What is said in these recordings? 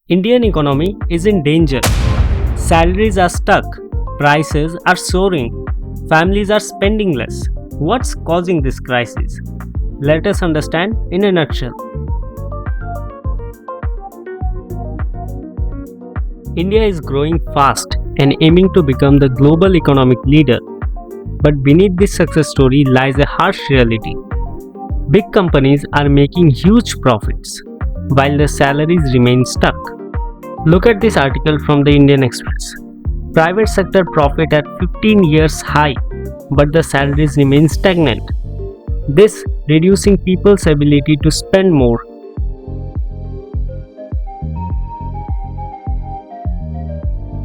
Indian economy is in danger. Salaries are stuck, prices are soaring, families are spending less. What's causing this crisis? Let us understand in a nutshell. India is growing fast and aiming to become the global economic leader. But beneath this success story lies a harsh reality. Big companies are making huge profits, while the salaries remain stuck. Look at this article from the Indian Express. Private sector profit at 15 years high, but the salaries remain stagnant. This reducing people's ability to spend more.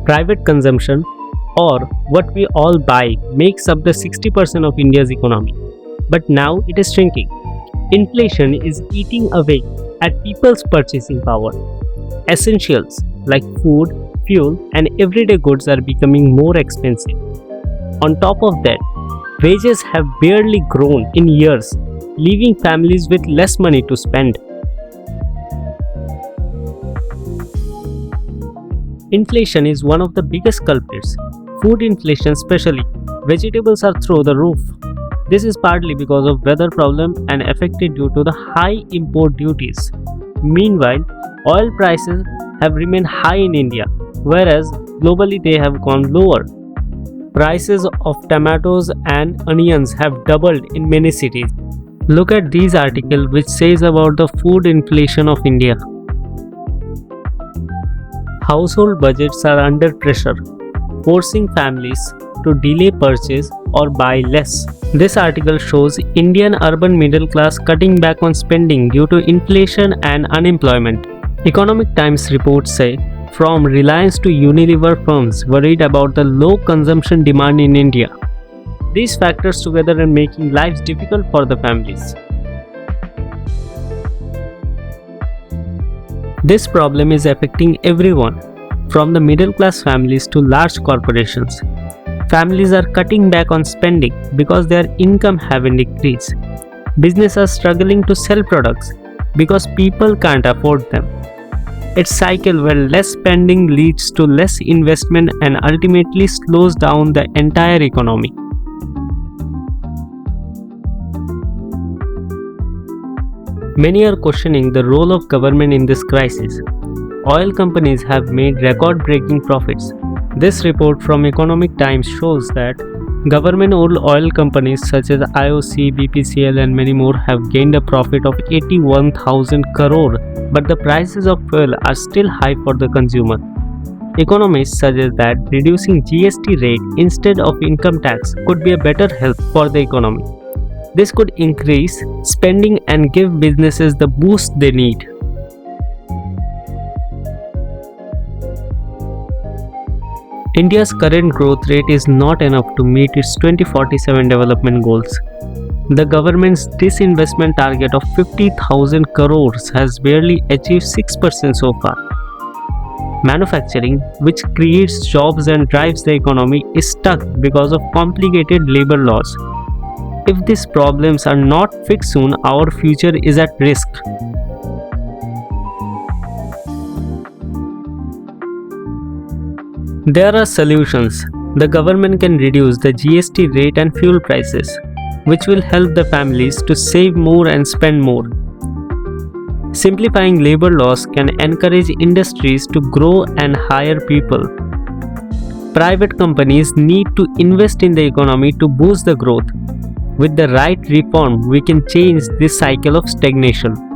Private consumption, or what we all buy, makes up the 60% of India's economy. But now it is shrinking. Inflation is eating away at people's purchasing power. Essentials like food, fuel, and everyday goods are becoming more expensive. On top of that, wages have barely grown in years, leaving families with less money to spend. Inflation is one of the biggest culprits. Food inflation especially. Vegetables are through the roof. This is partly because of weather problem and affected due to the high import duties. Meanwhile, oil prices have remained high in India, whereas globally they have gone lower. Prices of tomatoes and onions have doubled in many cities. Look at this article which says about the food inflation of India. Household budgets are under pressure, forcing families to delay purchase or buy less. This article shows Indian urban middle class cutting back on spending due to inflation and unemployment. Economic Times reports say, from Reliance to Unilever firms worried about the low consumption demand in India. These factors together are making lives difficult for the families. This problem is affecting everyone, from the middle class families to large corporations. Families are cutting back on spending because their income haven't increased. Businesses are struggling to sell products because people can't afford them. It's a cycle where less spending leads to less investment and ultimately slows down the entire economy. Many are questioning the role of government in this crisis. Oil companies have made record-breaking profits. This report from Economic Times shows that government-owned oil companies such as IOC, BPCL and many more have gained a profit of 81,000 crore, but the prices of fuel are still high for the consumer. Economists suggest that reducing GST rate instead of income tax could be a better help for the economy. This could increase spending and give businesses the boost they need. India's current growth rate is not enough to meet its 2047 development goals. The government's disinvestment target of 50,000 crores has barely achieved 6% so far. Manufacturing, which creates jobs and drives the economy, is stuck because of complicated labor laws. If these problems are not fixed soon, our future is at risk. There are solutions. The government can reduce the GST rate and fuel prices, which will help the families to save more and spend more. Simplifying labor laws can encourage industries to grow and hire people. Private companies need to invest in the economy to boost the growth. With the right reform, we can change this cycle of stagnation.